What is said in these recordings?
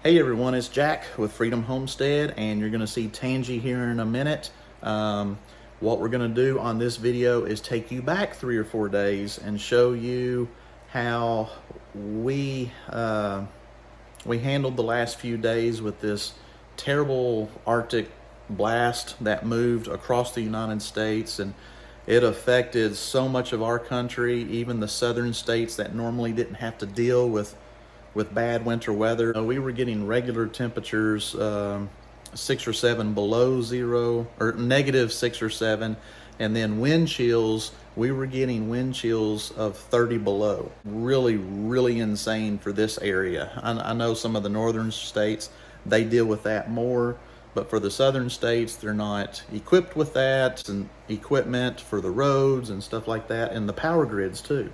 Hey everyone, it's Jack with Freedom Homestead, and you're going to see Tangy here in a minute. What we're going to do on this video is take you back 3 or 4 days and show you how we handled the last few days with this terrible Arctic blast that moved across the United States, and it affected so much of our country, even the southern states that normally didn't have to deal with bad winter weather. We were getting regular temperatures, 6 or 7 below zero, or negative 6 or 7, and then wind chills. We were getting wind chills of 30 below. Really insane for this area. I know some of the northern states, they deal with that more, but for the southern states, they're not equipped with that, and equipment for the roads and stuff like that, and the power grids too.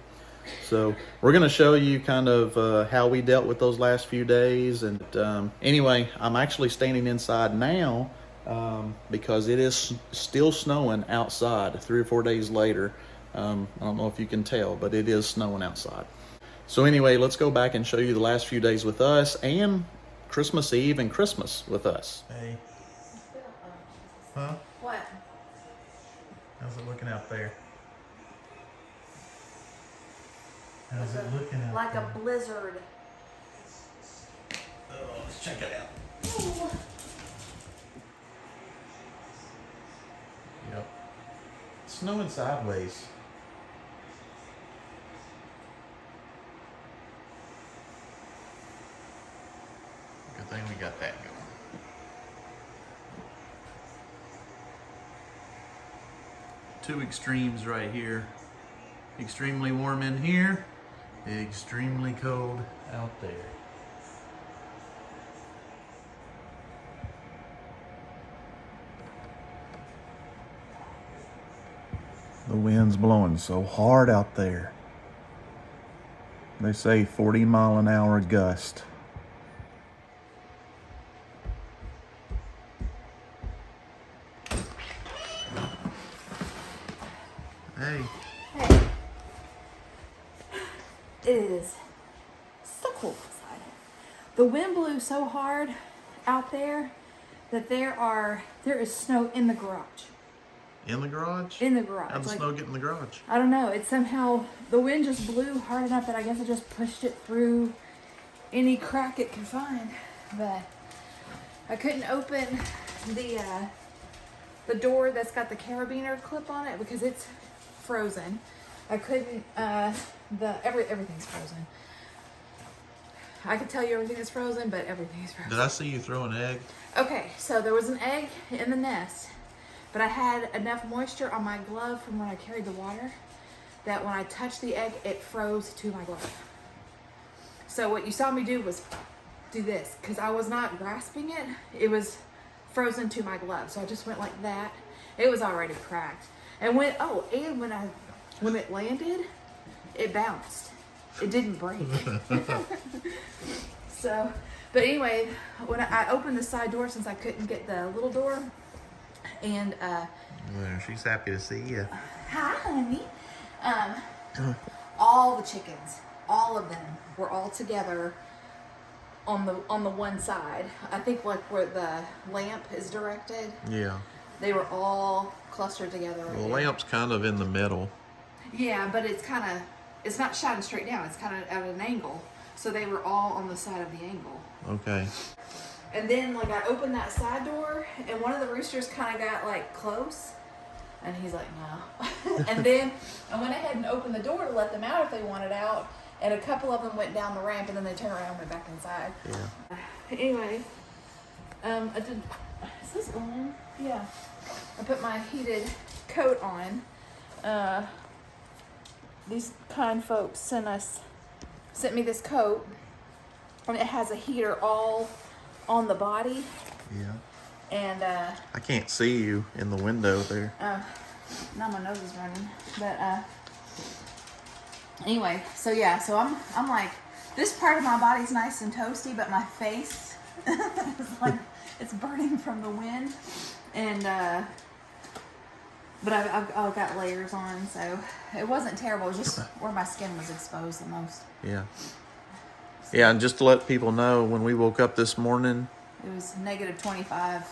So we're going to show you kind of how we dealt with those last few days. And anyway, I'm actually standing inside now because it is still snowing outside 3 or 4 days later. I don't know if you can tell, but it is snowing outside. So anyway, let's go back and show you the last few days with us and Christmas Eve and Christmas with us. Hey. Huh? What? How's it looking out there? How's it looking out like there? a blizzard. Oh, let's check it out. Ooh. Yep. It's snowing sideways. Good thing we got that going. Two extremes right here. Extremely warm in here. Extremely cold out there. The wind's blowing so hard out there. They say 40-mile-an-hour gust. Hey. Hey. It is so cold outside. The wind blew so hard out there that there is snow in the garage. In the garage? In the garage. How'd the snow get in the garage? I don't know. It somehow, the wind just blew hard enough that I guess it just pushed it through any crack it could find. But I couldn't open the door that's got the carabiner clip on it because it's frozen. I couldn't, everything's frozen. I could tell you everything is frozen, but everything is frozen. Did I see you throw an egg? Okay, so there was an egg in the nest, but I had enough moisture on my glove from when I carried the water that when I touched the egg, it froze to my glove. So what you saw me do was do this, because I was not grasping it. It was frozen to my glove. So I just went like that. It was already cracked. And when it landed, it bounced. It didn't break. So, but anyway, when I opened the side door, since I couldn't get the little door, and Well, she's happy to see you. hi, honey. All the chickens, all of them, were all together on the one side. I think like where the lamp is directed. Yeah. They were all clustered together. Well, the lamp's kind of in the middle. Yeah, but it's not shining straight down. It's kind of at an angle. So they were all on the side of the angle. Okay. And then like I opened that side door and one of the roosters kind of got like close. And he's like, no. And then I went ahead and opened the door to let them out if they wanted out. And a couple of them went down the ramp and then they turned around and went back inside. Yeah. Anyway, I did, is this on? Yeah. I put my heated coat on. These kind folks sent me this coat, and it has a heater all on the body. Yeah. And I can't see you in the window there. now my nose is running. But anyway, so yeah, so I'm like, this part of my body's nice and toasty, but my face is like it's burning from the wind. And but I've got layers on, so it wasn't terrible. It was just where my skin was exposed the most. Yeah. Yeah, and just to let people know, when we woke up this morning, It was negative 25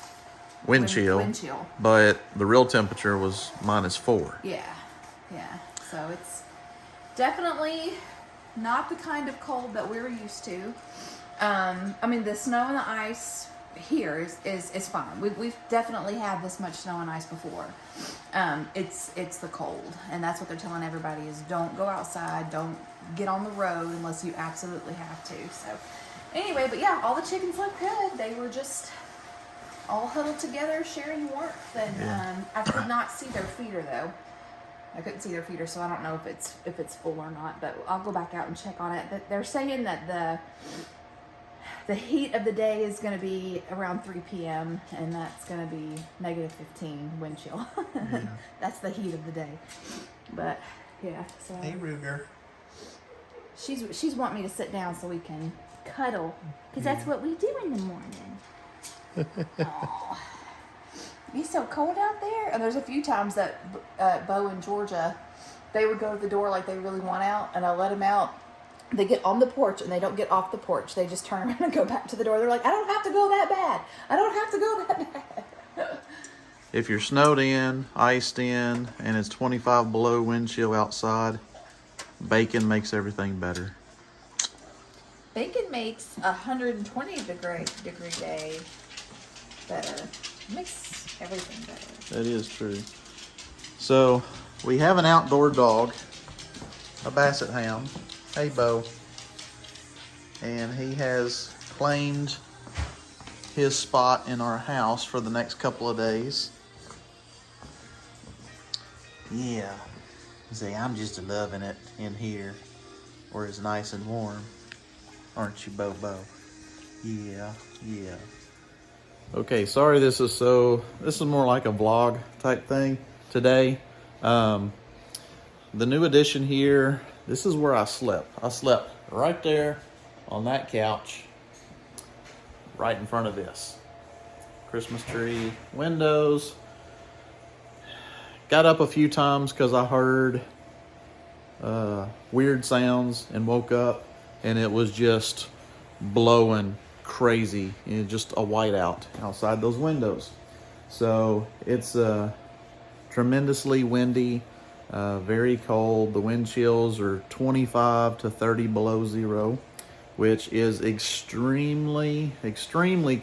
wind chill, but the real temperature was -4. Yeah. So it's definitely not the kind of cold that we're used to. I mean, the snow and the ice here is fine. We've definitely had this much snow and ice before. It's the cold, and that's what they're telling everybody is don't go outside, don't get on the road unless you absolutely have to. So anyway, but yeah, all the chickens look good. They were just all huddled together, sharing warmth, and I could not see their feeder though. I couldn't see their feeder, so I don't know if it's full or not. But I'll go back out and check on it. But they're saying that the heat of the day is going to be around 3 p.m. and that's going to be negative 15 wind chill. Yeah. That's the heat of the day. But yeah, so hey Ruger, she's wanting me to sit down so we can cuddle because that's what we do in the morning. Aw. It's so cold out there. And there's a few times that Bo in Georgia, they would go to the door like they really want out, and I let them out. They get on the porch and they don't get off the porch. They just turn around and go back to the door. They're like, I don't have to go that bad. I don't have to go that bad. if you're snowed in, iced in, and it's 25 below wind chill outside, bacon makes everything better. Bacon makes 120 degree day better. It makes everything better. That is true. So we have an outdoor dog, a basset hound. Hey Bo. And he has claimed his spot in our house for the next couple of days. Yeah. See, I'm just loving it in here where it's nice and warm. Aren't you, Bo? Yeah. Okay, sorry this is more like a vlog type thing today. The new addition here, this is where I slept. I slept right there on that couch, right in front of this. Christmas tree, windows. Got up a few times because I heard weird sounds and woke up, and it was just blowing crazy, just a whiteout outside those windows. So it's tremendously windy, very cold. The wind chills are 25 to 30 below zero, which is extremely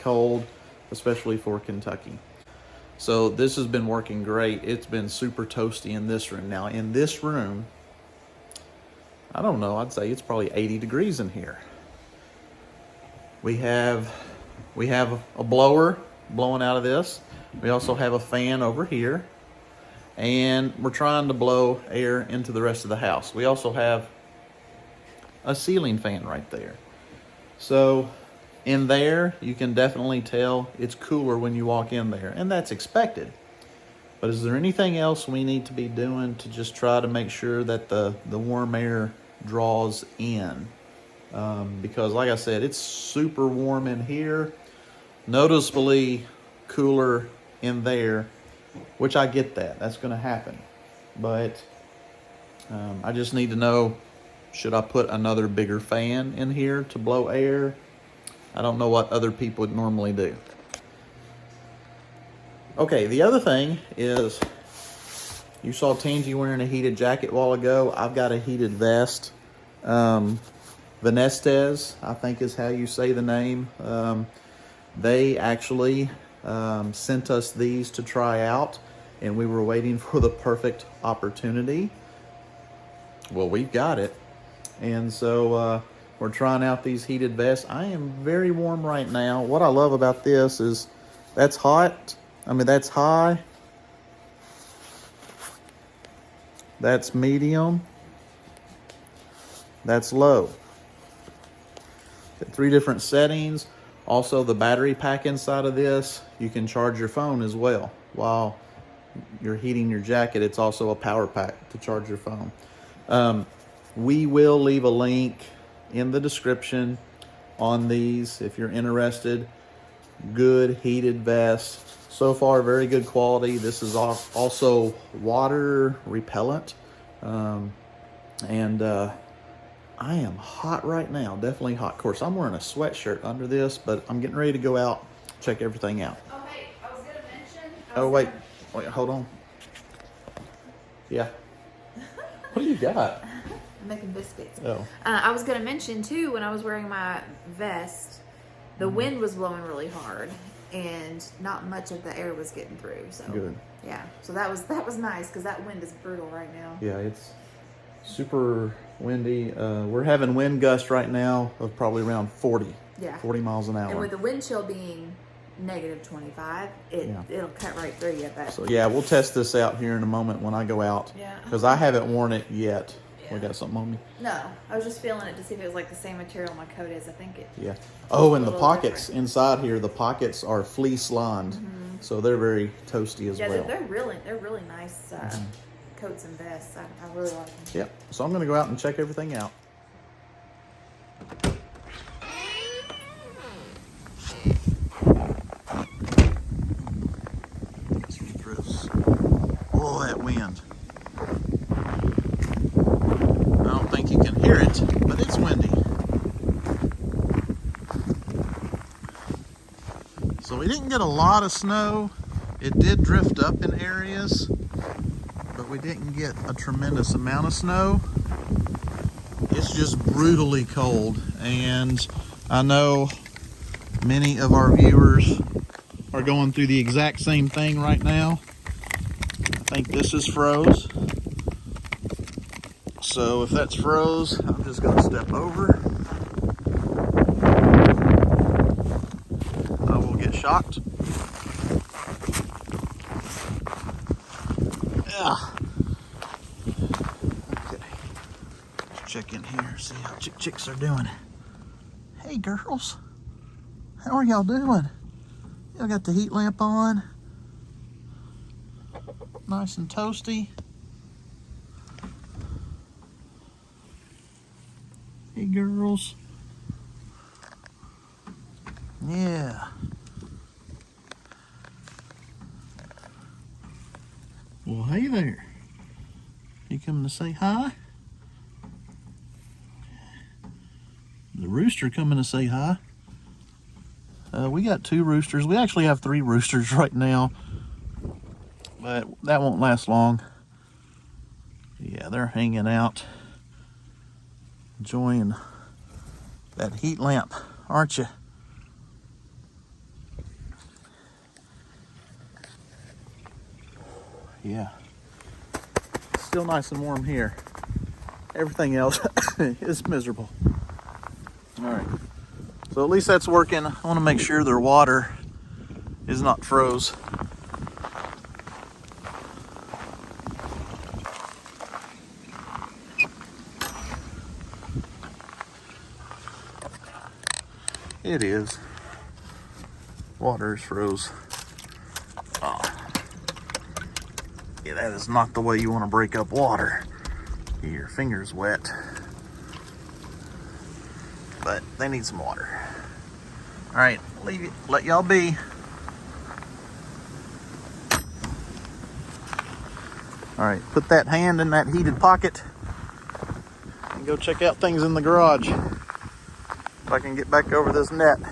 cold, especially for Kentucky. So this has been working great. It's been super toasty in this room. Now in this room, I don't know, I'd say it's probably 80 degrees in here. We have a blower blowing out of this. We also have a fan over here, and we're trying to blow air into the rest of the house. We also have a ceiling fan right there. So in there, you can definitely tell it's cooler when you walk in there, and that's expected. But is there anything else we need to be doing to just try to make sure that the warm air draws in? Because like I said, it's super warm in here, noticeably cooler in there, which I get that's going to happen. But I just need to know, should I put another bigger fan in here to blow air? I don't know what other people would normally do. Okay, the other thing is, you saw Tangy wearing a heated jacket a while ago. I've got a heated vest. Venestes, I think is how you say the name. They actually sent us these to try out, and we were waiting for the perfect opportunity. Well, we've got it. And so we're trying out these heated vests. I am very warm right now. What I love about this is that's hot. I mean, that's high. That's medium. That's low. 3 different settings. Also, the battery pack inside of this, you can charge your phone as well. While you're heating your jacket, it's also a power pack to charge your phone. We will leave a link in the description on these if you're interested. Good heated vest. So far, very good quality. This is also water repellent. And I am hot right now, definitely hot. Of course, I'm wearing a sweatshirt under this, but I'm getting ready to go out, check everything out. Oh, hey, I was gonna mention. Wait, hold on. Yeah. What do you got? I'm making biscuits. Oh. I was gonna mention too, when I was wearing my vest, the wind was blowing really hard, and not much of the air was getting through. So Good. yeah, so that was nice because that wind is brutal right now. Yeah, it's super windy. We're having wind gusts right now of probably around 40. Yeah. 40 miles an hour. And with the wind chill being negative 25, it'll cut right through you. But so yeah, we'll test this out here in a moment when I go out. Yeah. Because I haven't worn it yet. Yeah. We got something on me? No, I was just feeling it to see if it was like the same material my coat is. I think it. Yeah. Oh, and the little pockets different. inside here, the pockets are fleece lined. So they're very toasty as Yeah, well. they're really nice coats and vests. I really like them. Yeah. So I'm going to go out and check everything out. Oh, that wind. I don't think you can hear it, but it's windy. So we didn't get a lot of snow. It did drift up in areas, but we didn't get a tremendous amount of snow. It's just brutally cold, and I know many of our viewers are going through the exact same thing right now. I think this is froze. So if that's froze, I'm just going to step over. I will get shocked. Yeah. Okay. Let's check in here, see how chicks are doing. Hey girls, how are y'all doing? Y'all got the heat lamp on. Nice and toasty. Hey girls. Yeah. Well, hey there. You coming to say hi? The rooster coming to say hi. We got 2 roosters. We actually have 3 roosters right now, but that won't last long. Yeah, they're hanging out, enjoying that heat lamp, aren't you? Yeah. Still nice and warm here. Everything else is miserable. All right. So at least that's working. I want to make sure their water is not froze. It is. Water is froze. Oh. Yeah, that is not the way you want to break up water. Get your fingers wet. But they need some water. All right, leave it. Let y'all be. All right, put that hand in that heated pocket and go check out things in the garage. If I can get back over this net. You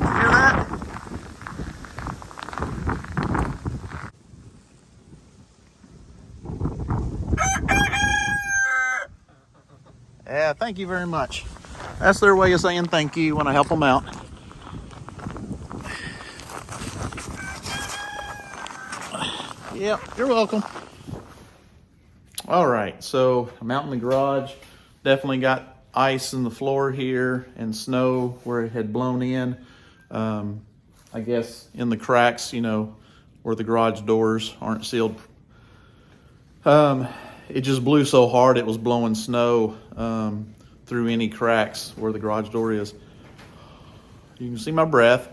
hear that? Yeah, thank you very much. That's their way of saying thank you when I help them out. Yep, you're welcome. All right, so I'm out in the garage. Definitely got ice in the floor here and snow where it had blown in. I guess in the cracks, you know, where the garage doors aren't sealed. It just blew so hard it was blowing snow through any cracks where the garage door is. You can see my breath.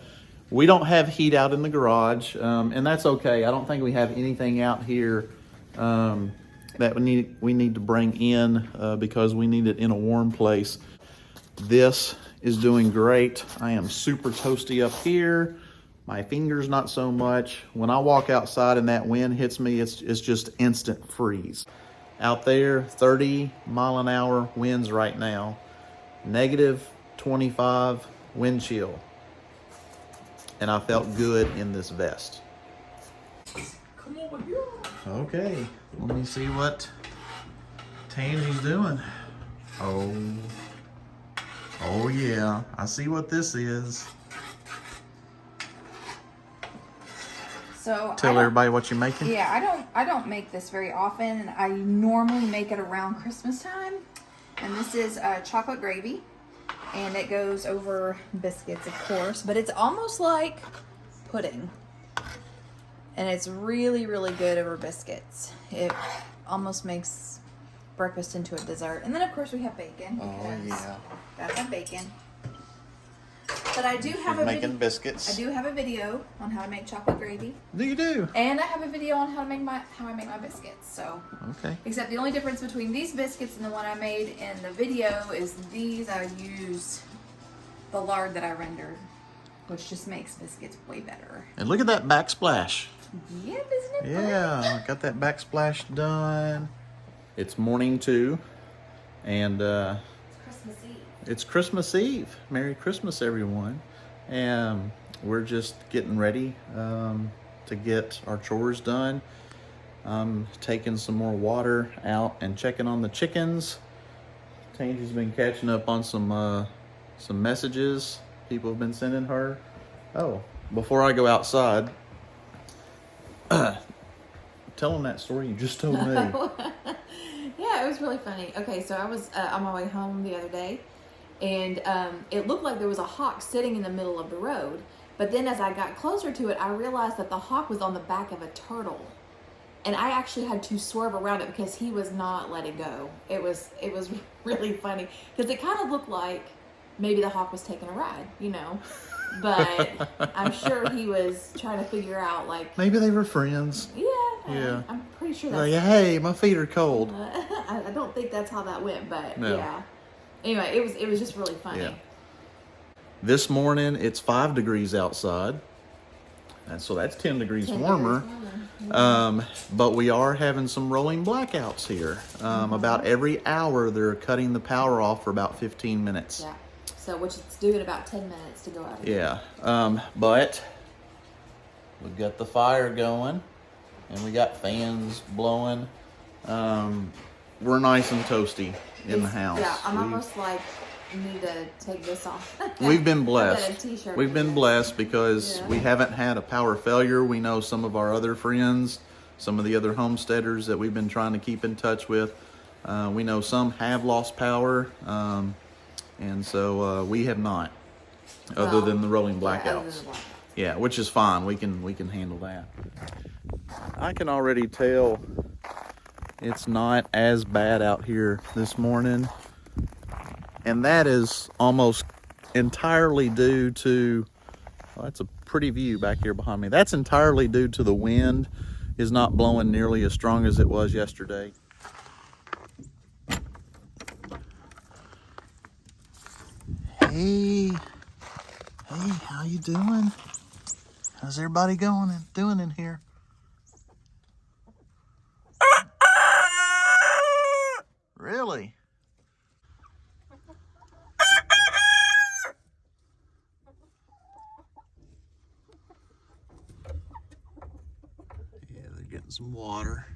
We don't have heat out in the garage, and that's okay. I don't think we have anything out here that we need to bring in because we need it in a warm place. This is doing great. I am super toasty up here. My fingers not so much. When I walk outside and that wind hits me, it's just instant freeze. out there, 30-mile-an-hour winds right now, negative 25 wind chill. And I felt good in this vest. Come over here. Okay, let me see what Tangy's doing. Oh yeah, I see what this is. So Tell everybody what you're making. Yeah, I don't make this very often. I normally make it around Christmas time. And this is chocolate gravy. And it goes over biscuits, of course. But it's almost like pudding. And it's really, really good over biscuits. It almost makes breakfast into a dessert. And then, of course, we have bacon. Oh, yeah. That's our bacon. But I do have making biscuits. I do have a video on how to make chocolate gravy. Do you do? And I have a video on how I make my biscuits. So Okay. except the only difference between these biscuits and the one I made in the video is these I used the lard that I rendered, which just makes biscuits way better. And look at that backsplash. Yep, isn't it? Yeah, got that backsplash done. It's morning 2, and Christmas Eve. it's Christmas Eve. Merry Christmas, everyone. And we're just getting ready to get our chores done. I'm taking some more water out and checking on the chickens. Tangy's been catching up on some messages people have been sending her. Oh, before I go outside, tell them that story you just told me. Yeah, it was really funny. Okay, so I was on my way home the other day, and it looked like there was a hawk sitting in the middle of the road. But then as I got closer to it, I realized that the hawk was on the back of a turtle. And I actually had to swerve around it because he was not letting go. It was really funny because it kind of looked like maybe the hawk was taking a ride, you know. But I'm sure he was trying to figure out, like, Maybe they were friends. yeah. I'm pretty sure that's... Like, hey, my feet are cold. I don't think that's how that went, but No. yeah. Anyway, it was just really funny. Yeah. This morning, it's 5 degrees outside. And so that's 10 degrees 10 warmer. degrees warmer. But we are having some rolling blackouts here. About every hour, they're cutting the power off for about 15 minutes. Yeah. So, which it's due in about 10 minutes to go out again. Yeah. But we've got the fire going, and we got fans blowing. We're nice and toasty in the house. Yeah, I'm almost like, need to take this off. We've been I've got blessed. a t-shirt We've for been this. blessed because Yeah. we haven't had a power failure. We know some of our other friends, some of the other homesteaders that we've been trying to keep in touch with. We know some have lost power, and so we have not, other than the rolling Yeah, other than blackouts. the blackouts. Yeah, which is fine. We can handle that. I can already tell it's not as bad out here this morning. And that is almost entirely due to, well, that's a pretty view back here behind me. That's entirely due to the wind is not blowing nearly as strong as it was yesterday. Hey, how you doing? How's everybody doing in here? Really? Yeah, they're getting some water.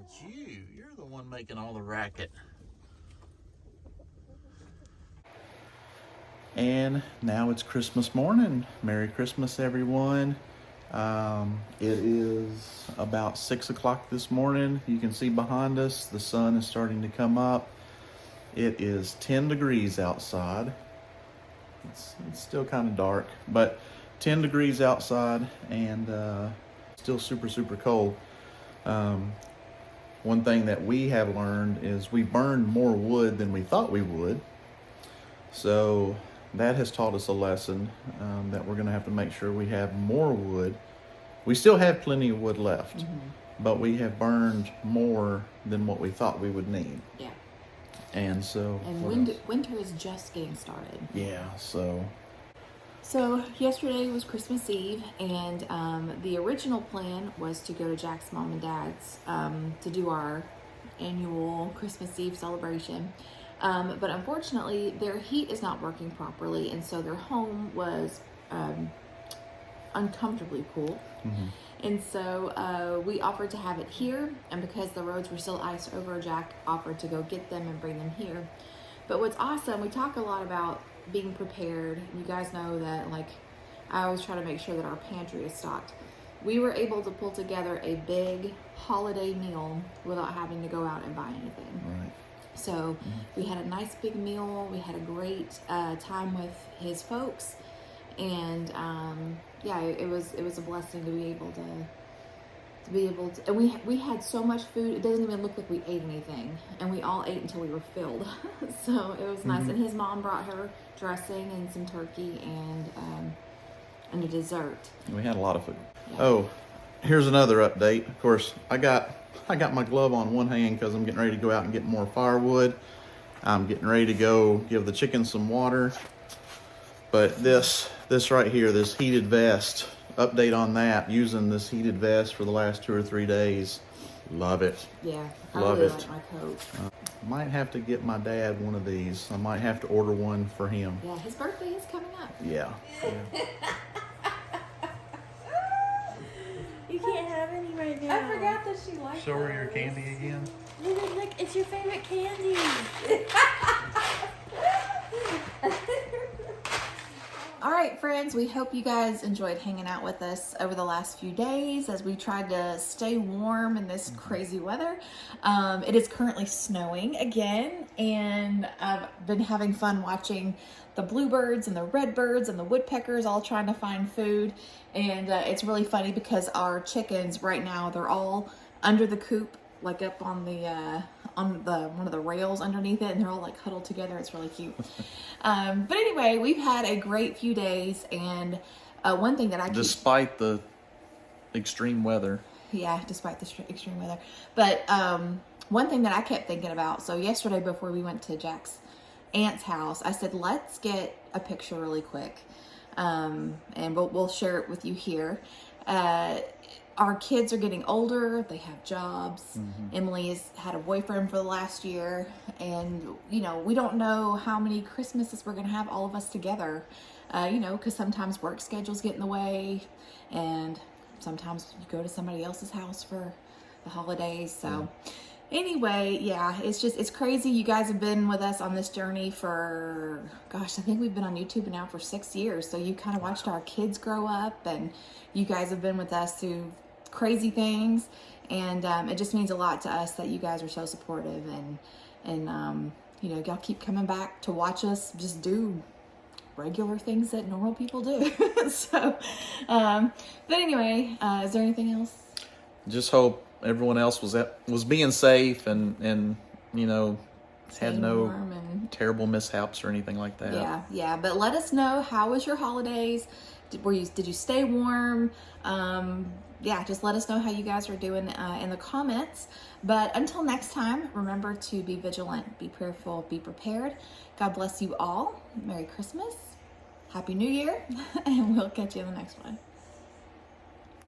It's you. You're the one making all the racket. And now it's Christmas morning. Merry Christmas, everyone. It is about 6 o'clock this morning. You can see behind us, the sun is starting to come up. It is 10 degrees outside. It's still kind of dark, but 10 degrees outside and still super, super cold. One thing that we have learned is we burned more wood than we thought we would. So that has taught us a lesson that we're going to have to make sure we have more wood. We still have plenty of wood left, but we have burned more than what we thought we would need. Yeah. And so, And what else? winter is just getting started. Yeah, so So yesterday was Christmas Eve, and the original plan was to go to Jack's mom and dad's to do our annual Christmas Eve celebration. But unfortunately, their heat is not working properly, and so their home was uncomfortably cool. And so we offered to have it here, and because the roads were still iced over, Jack offered to go get them and bring them here. But what's awesome, we talk a lot about being prepared. You guys know that, like, I always try to make sure that our pantry is stocked. We were able to pull together a big holiday meal without having to go out and buy anything. right. So we had a nice big meal. We had a great time with his folks, and yeah, it was a blessing to be able to. And we had so much food, it doesn't even look like we ate anything, and we all ate until we were filled. So it was nice. And his mom brought her dressing and some turkey and a dessert. We had a lot of food. Yeah. Oh, here's another update. Of course, I got my glove on one hand because I'm getting ready to go out and get more firewood. I'm getting ready to go give the chickens some water. But this right here, this heated vest, update on that, using this heated vest for the last 2 or 3 days. Love it. Yeah, I Love really it. like my coat. Might have to get my dad one of these. I might have to order one for him. Yeah, his birthday is coming up. Yeah. You can't have any right now. I forgot that she liked Show her those. your candy again. Look, it's your favorite candy. All right, friends, we hope you guys enjoyed hanging out with us over the last few days as we tried to stay warm in this crazy weather. It is currently snowing again, and I've been having fun watching the bluebirds and the redbirds and the woodpeckers all trying to find food. And it's really funny because our chickens right now, they're all under the coop, like up on the one of the rails underneath it, and they're all like huddled together. It's really cute. But anyway, we've had a great few days, and one thing that I Despite the extreme weather. yeah, despite the extreme weather. But one thing that I kept thinking about, so yesterday before we went to Jack's aunt's house, I said, let's get a picture really quick, and we'll share it with you here. Our kids are getting older. They have jobs. Emily has had a boyfriend for the last year. And, you know, we don't know how many Christmases we're going to have all of us together, you know, because sometimes work schedules get in the way. And sometimes you go to somebody else's house for the holidays. So anyway, yeah, it's crazy. You guys have been with us on this journey for, gosh, I think we've been on YouTube now for 6 years. So you kind of watched our kids grow up, and you guys have been with us through crazy things, and it just means a lot to us that you guys are so supportive, and you know, y'all keep coming back to watch us just do regular things that normal people do. So but anyway, is there anything else? Just hope everyone else was being safe and you know, had Staying no warm and terrible mishaps or anything like that. yeah, but let us know, how was your holidays? Did you stay warm? Yeah, just let us know how you guys are doing in the comments. But until next time, remember to be vigilant, be prayerful, be prepared. God bless you all. Merry Christmas, Happy New Year, and we'll catch you in the next one.